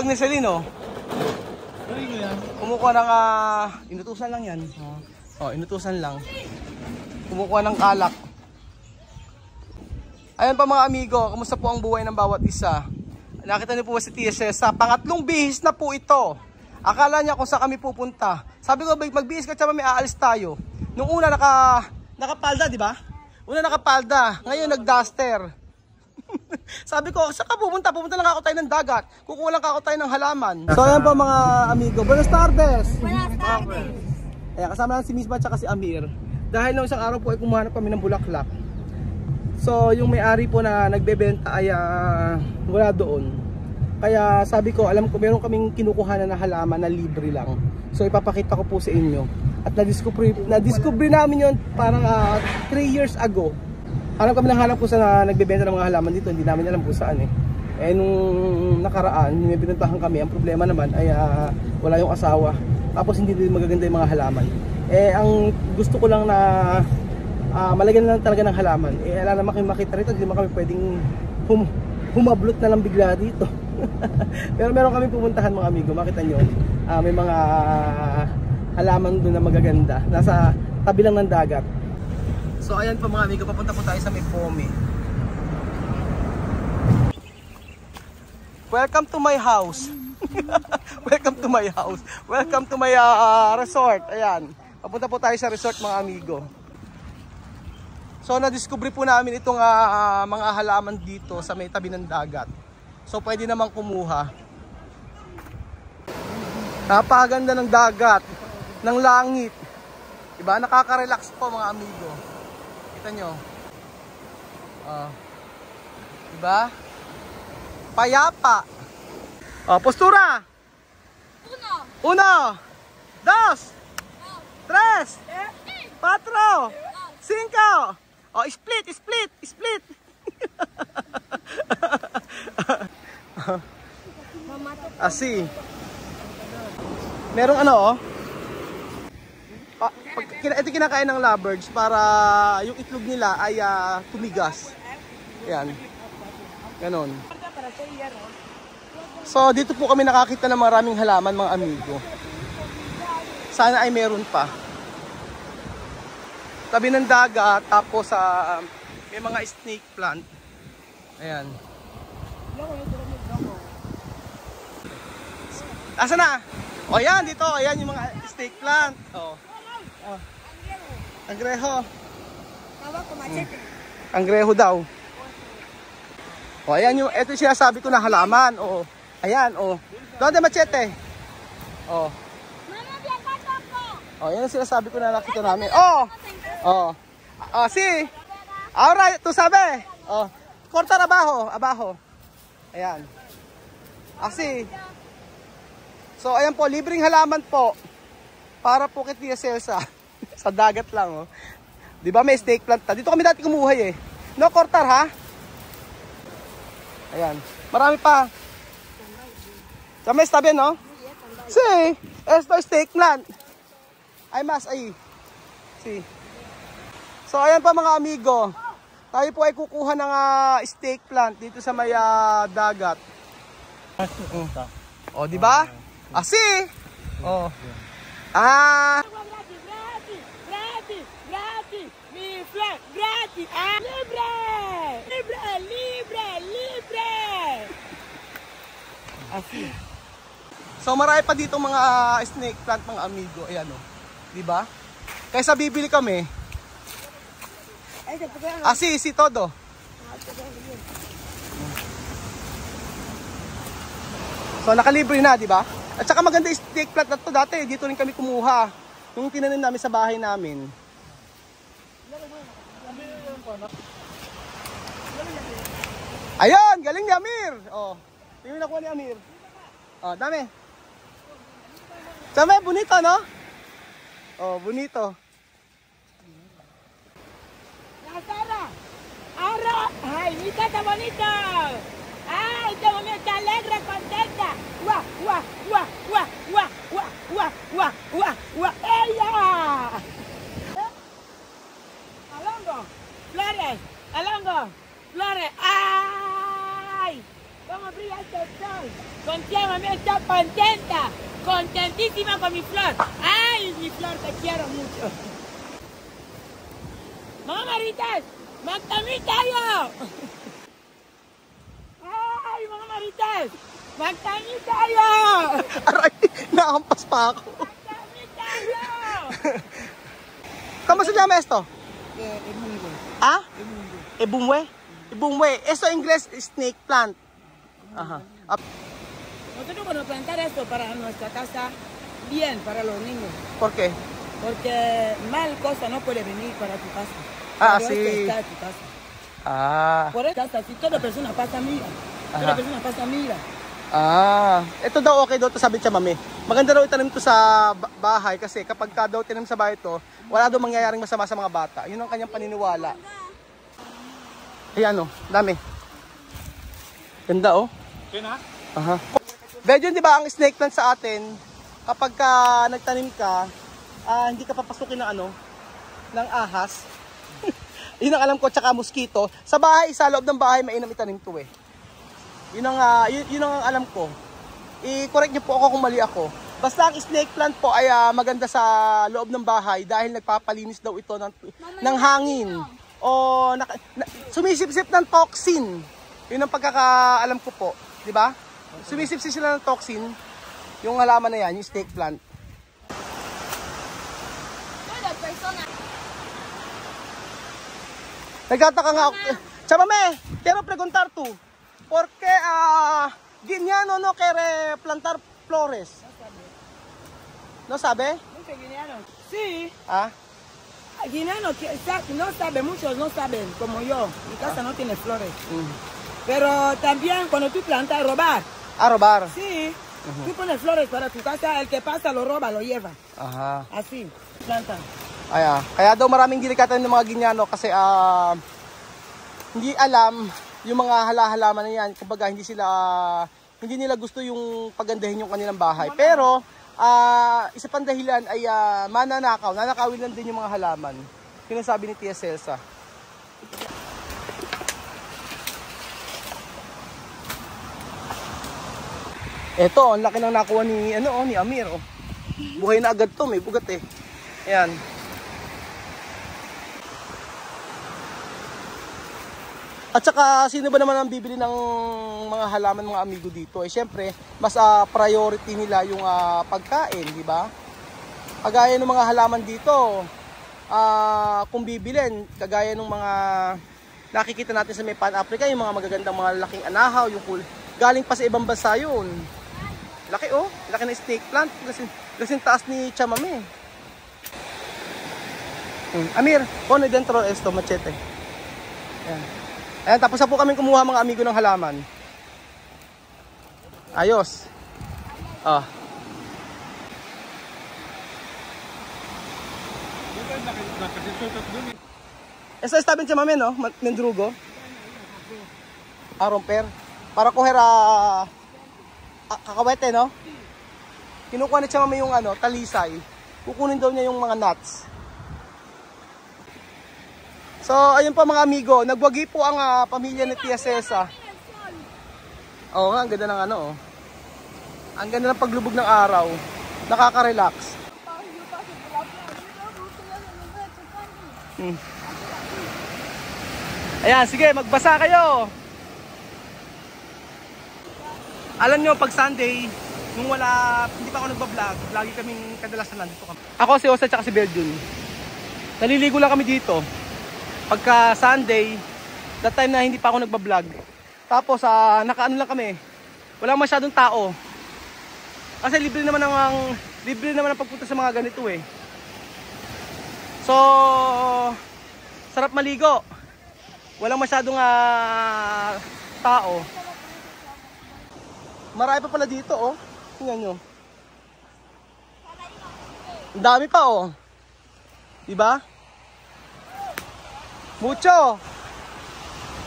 sipag ni Celine, oh. Kumukuha ng, inutusan lang yan. Oh, inutusan lang. Kumukuha ng kalak. Ayan pa mga amigo, kamusta po ang buhay ng bawat isa? Nakita niyo po ba si Tia Cesa? Pangatlong bihis na po ito. Akala niya kung saan kami pupunta. Sabi ko, magbihis ka tsaka may aalis tayo. Nung una nakapalda, di ba? Una nakapalda, ngayon nagduster. Sabi ko, saan ka pupunta? Pupunta lang ako tayo ng dagat. Kukuha lang ako tayo ng halaman. So ayan po mga amigo, buenas tardes! Buenas tardes! Ayan, kasama lang si Miss Bat at si Amir. Dahil nung isang araw po ay kumuhanap kami ng bulaklak. So yung may-ari po na nagbebenta ay wala doon. Kaya sabi ko, alam ko meron kaming kinukuhanan na halaman na libre lang. So ipapakita ko po sa inyo. At na-discover namin yun parang 3 years ago. Hanap kami ng hanap po sa nagbebenta ng mga halaman dito. Hindi namin alam po saan eh. Eh nung nakaraan, may binuntahan kami. Ang problema naman ay wala yung asawa. Tapos hindi din magaganda yung mga halaman. Eh ang gusto ko lang na malagyan lang talaga ng halaman. Eh alam naman kayo makita rito, hindi naman kami pwedeng humablot na lang bigla dito. Pero meron kami pumuntahan mga amigo, makita nyo. May mga halaman doon na magaganda. Nasa tabi lang ng dagat. So ayan po mga amigo, papunta po tayo sa may Pome. Welcome to my house. Welcome to my house. Welcome to my resort. Ayan. Papunta po tayo sa resort mga amigo. So na-discover po namin itong mga halaman dito sa may tabi ng dagat. So pwede namang kumuha. Napakaganda ng dagat, ng langit. Diba? Nakaka-relax po mga amigo. Kita nyo. Diba? Payapa. Postura. 1, 2, 3, 4, 5. Split. Asi. Merong ito kinakain ng lovebirds para yung itlog nila ay tumigas. Yan. Ganon. So dito po kami nakakita ng maraming halaman mga amigo. Sana ay meron pa. Tabi ng dagat, tapos may mga snake plant. Ayan. Asa na? O yan, dito. Ayan yung mga snake plant. Angreho. Angreho daw. O ayan yung, ito yung sinasabi ko na halaman. O, ayan, o. Donde machete? O. O, yan yung sinasabi ko na nakita namin. Si. Ahora, tu sabe. Cortar abajo. Ayan. Asi. So, ayan po, libreng halaman po. Para po kay Tia Celsa. Sa dagat lang, Di ba may snake plant? Dito kami dati kumuhay eh. No cortar, ha? Ayan. Marami pa. Tamay tabi, no? Si. Esto snake plant. Ay mas, ay. Si. So, ayan pa mga amigo. Tayo po ay kukuha ng snake plant dito sa may dagat. Di ba? Asi. Asi. So marami pa dito mga snake plant mga amigo. Ayan di ba? Kaysa bibili kami. Si todo. So nakalibre na, di ba? At saka maganda yung snake plant na to dati. Dito rin kami kumuha. Nung tinanim namin sa bahay namin. Ayun, galing ni Amir. Tingnan nakuha ni Amir. Dami. Dami, bonito, no? Bonito. Ay, mira, está bonito. Ay, está bonito, está alegre, contenta. Ella. Alongo, flores. Ay, vamos a abrir contenta estoy. Contigo, mami, estoy contenta. Contentísima con mi flor. Ay, mi flor, te quiero mucho. Mamá Marites, magtamita yo. Ay, mga Marites, magtamita yo. Aray, nakampas pa ako. Magtamita yo. ¿Cómo se llama esto? ¿Ah? Ebumwe. Ebumwe. Eso en inglés es snake plant. Ajá. Nosotros podemos plantar esto para nuestra casa, bien, para los niños. ¿Por qué? Porque mal cosa no puede venir para tu casa. Ah, Pero sí. esto está en tu casa. Ah. Por eso, si toda persona pasa, mira. Toda Ajá. persona pasa, mira. Ah. Ito daw okay daw to, sabi niya mami. Maganda daw itanim to sa bahay kasi kapag ka daw tinanim sa bahay to, wala daw mangyayaring masama sa mga bata. Yun ang kanyang paniniwala. Ayan oh, dami. Ganda oh. Aha. Medyo di ba ang snake plant sa atin, kapag ka nagtanim ka, hindi ka papasukin ng ano, ng ahas. Yun ang alam ko, tsaka mosquito. Sa bahay, sa loob ng bahay, mainam itanim to eh. Yun ang alam ko. I-correct niyo po ako kung mali ako. Basta ang snake plant po ay maganda sa loob ng bahay dahil nagpapalinis daw ito ng hangin. O sumisipsip ng toxin. Yun ang pagkakaalam ko po. Di ba? Sumisipsip sila ng toxin. Yung halaman na yan, yung snake plant. Nagtataka nga ako. Chamame, quiero preguntar tú. ¿Por qué Guineano no quiere plantar flores? ¿No sabe? Sí, Ah, guineano no sabe, muchos no saben, como yo. Mi casa no tiene flores. mm. Pero también cuando tú plantas, robar. Ah, robar. Sí, tú pones flores para tu casa, el que pasa lo roba, lo lleva. Aha. Así, planta. Kaya daw maraming gilikatan ng mga Guineano kasi hindi alam yung mga halaman na yan. Kumbaga hindi nila gusto yung pagandahin yung kanilang bahay. Pero isa pang dahilan ay nanakawin lang din yung mga halaman. Sinasabi ni Tia Celsa. Eto, ang laki ng nakuha ni Amir. Oh. Buhay na agad to, may bugat eh. Ayan. At saka, sino ba naman ang bibili ng mga halaman, mga amigo dito? Eh, syempre, mas priority nila yung pagkain, di ba? Kagaya ng mga halaman dito, kung bibilin, kagaya ng mga nakikita natin sa may Pan-Africa, yung mga magagandang mga laking anahaw, yung galing pa sa ibang bansa yun. Laki oh, laki na snake plant, kasing taas ni Chamame. Amir, pone dentro esto, machete. Ayan. Ayan, tapos na po kami kumuha mga amigo ng halaman. Ayos. Esa está bien Chamame, no? Mendrugo. Romper. Para coger kakawete, no? Kinukuha ni Chamame yung talisay. Kukunin daw niya yung mga nuts. So, ayun pa mga amigo, nagwagi po ang pamilya ni Tia Cesa. Oo nga, ang ganda ng oh. Ang ganda ng paglubog ng araw. Nakaka-relax. Ayan, sige, magbasa kayo. Alam nyo, pag Sunday, nung hindi pa ako nagbablog, lagi kaming kadalasan nandito kami. Ako, si Jose, at si Belgium. Naliligo lang kami dito. Pagka Sunday, that time na hindi pa ako nagbablog. Tapos nakaano lang kami. Wala masyadong tao. Kasi libre naman ang pagpunta sa mga ganito eh. So, sarap maligo. Walang masyadong tao. Marami pa pala dito oh. Tingnan nyo. Ang dami pa oh. Diba? Mucho.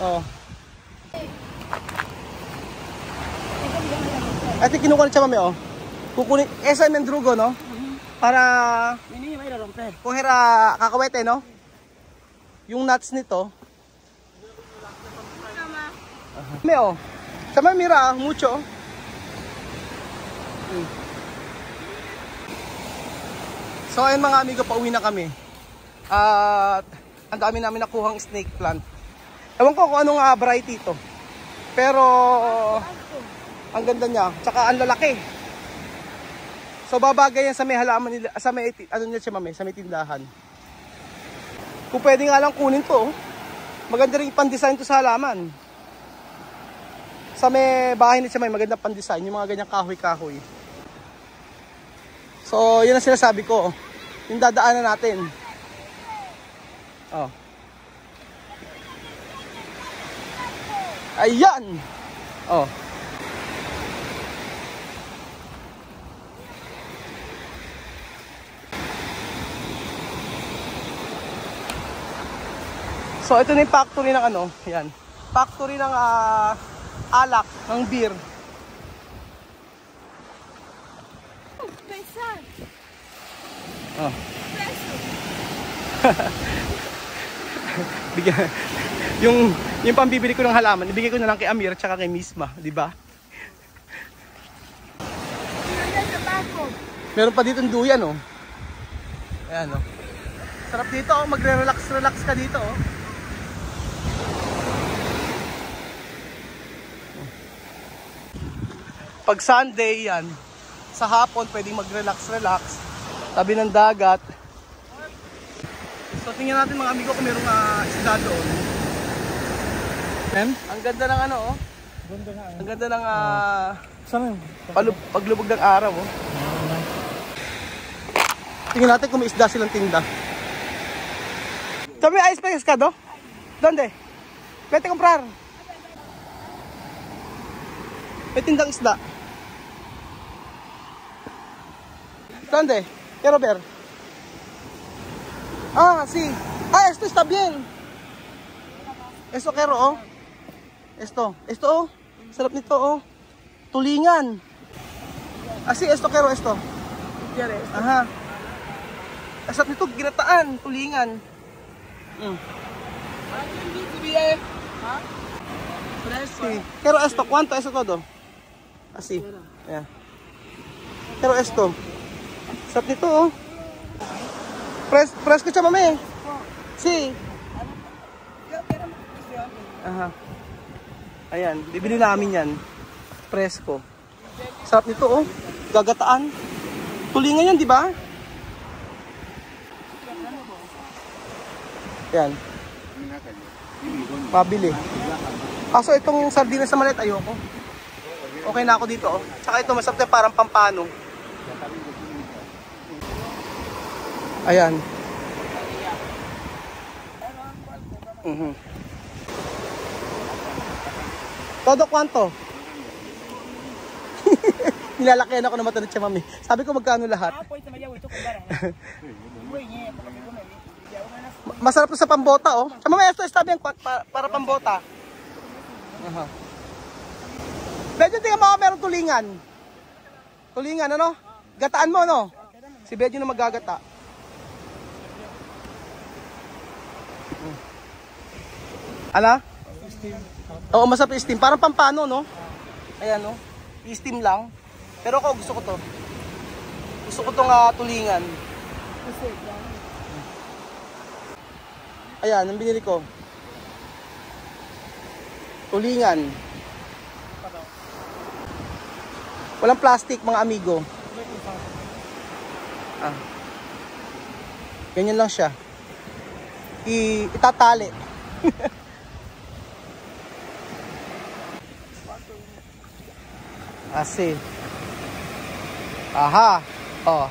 Oh. Ito kinukuha ni Chamame oh. Kukunin esa mendrugo no? Para coger kakawete no? Yung nuts nito. Oh. Sa Mira, mucho. So ayun mga amigo, pauwi na kami. At ang dami namin nakuhang snake plant. Ewan ko kung anong variety ito. Pero ang ganda niya, tsaka ang lalaki. So babagay yan sa may halaman nila, sa may ano niya siya mami, sa may tindahan. Kung pwede nga lang kunin to, maganda rin pan-design to sa halaman. Sa may bahay ni siya may maganda pan-design, yung mga ganyang kahoy-kahoy. So yun ang sinasabi ko, yung dadaanan natin. Oh. Ayan. Oh. So ito na yung factory ng ano, yan. Factory ng alak, ng beer. Oh. Bigyan yung pambibili ko ng halaman, ibigay ko na lang kay Amir at saka kay Misma, di ba? Meron pa dito ng duyan, oh. Ayan, oh. Sarap dito, oh. Magre-relax ka dito, oh. Pag Sunday, yan. Sa hapon, pwedeng mag-relax. Tabi ng dagat. So, tingnan natin mga amigo kung merong isda doon. Ang ganda ng ano, oh. Ang ganda ng paglubog ng araw, oh. Tingnan natin kung may isda silang tinda. Sabi, ice pescado? Donde? Vete comprar. May tindang isda. ¿Dónde? Quiero ver. Ah, sí. Ah, esto está bien. Esto quiero, oh. Esto, oh. Sarap nito, oh. Tulingan. Ah, sí, esto quiero, esto. Ajá. Sarap nito, ginataan, tulingan. Sí. Quiero esto. ¿Cuánto? Eso todo. Así. Yeah. Quiero esto. Sarap nito, oh. Fresco siya, mami. Si. Aha. Ayan, bibili namin yan. Fresco. Sarap nito, oh. Gagataan. Tulingan yan, di ba? Yan. Pabili. Kaso itong sardinas sa malit, ayoko. Okay na ako dito, oh. Tsaka ito, masarap na parang pampano. Ayan. Todo kwanto? Nilalakayan ako na matanong siya, mami. Sabi ko magkano lahat? Masarap to sa pambota, oh. Sa mga esto, sabi yan para pambota. Medyo tingnan mo, meron tulingan. Tulingan, ano? Gataan mo, no? Si Bedyo na magagata. Ala? Oo, masarap i-steam. Parang pampano, no? Ayan, no? I-steam lang. Pero ako, gusto ko to. Gusto ko tong tulingan. Ayan, ang binili ko. Tulingan. Walang plastic, mga amigo. Ganyan lang siya. Itatali. Asi. Aha. Oh.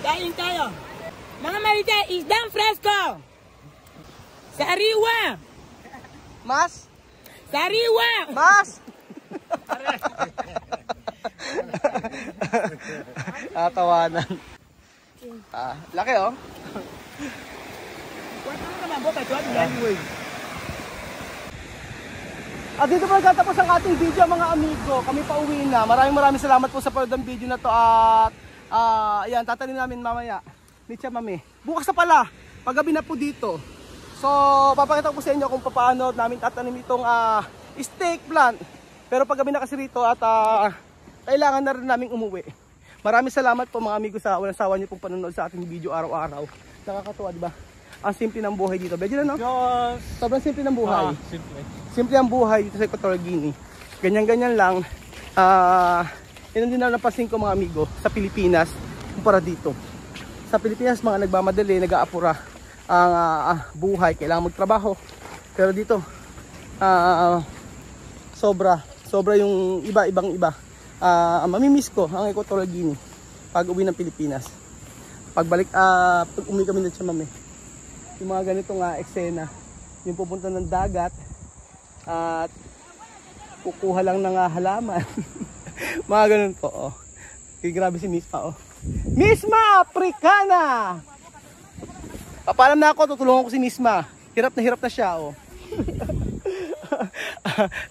Kain tayo. Mga marite, isdang fresco. Sariwa. Mas? Sariwa. Mas? Tawanan. Laki, oh. At dito po nagtatapos ang ating video, mga amigo. Kami pauwi na. Maraming salamat po sa panood ng video na to. At ayan, tatanin namin mamaya. Nicha, mami. Bukas na pala. Paggabi na po dito. So, papakita ko sa inyo kung paano namin tatanim itong steak plant. Pero paggabi na kasi rito at kailangan na rin namin umuwi. Maraming salamat po mga amigo sa walang sawa niyo pong panonood sa ating video araw-araw. Nakakatuwa, di ba? Ang simple ng buhay dito. Medyo na, no? Yes. Sobrang simple ng buhay. Simple. Simple ang buhay dito sa Equatorial Guinea. Ganyan-ganyan lang. Yun din na napansin ko mga amigo sa Pilipinas kumpara dito. Sa Pilipinas mga nagmamadali, nag-aapura ang buhay, kailangan magtrabaho. Pero dito sobra yung ibang iba. Mamimiss ko ang Equatorial Guinea pag uwi ng Pilipinas. Pagbalik pag umuwi kami ng Chamame. Yung mga ganitong eksena, yung pupunta ng dagat at kukuha lang ng halaman. Mga ganun po, oh. Grabe si Misma, oh. Misma Africana! Papalam na ako, tutulungan ko si Misma. Hirap na siya, oh.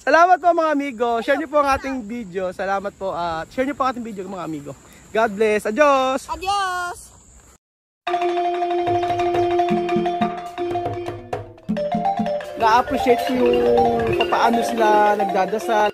Salamat po mga amigo. Share niyo po ang ating video. Salamat po at share niyo po ang ating video mga amigo. God bless. Adios! Adios! Na-appreciate ko yung paano sila nagdadasal.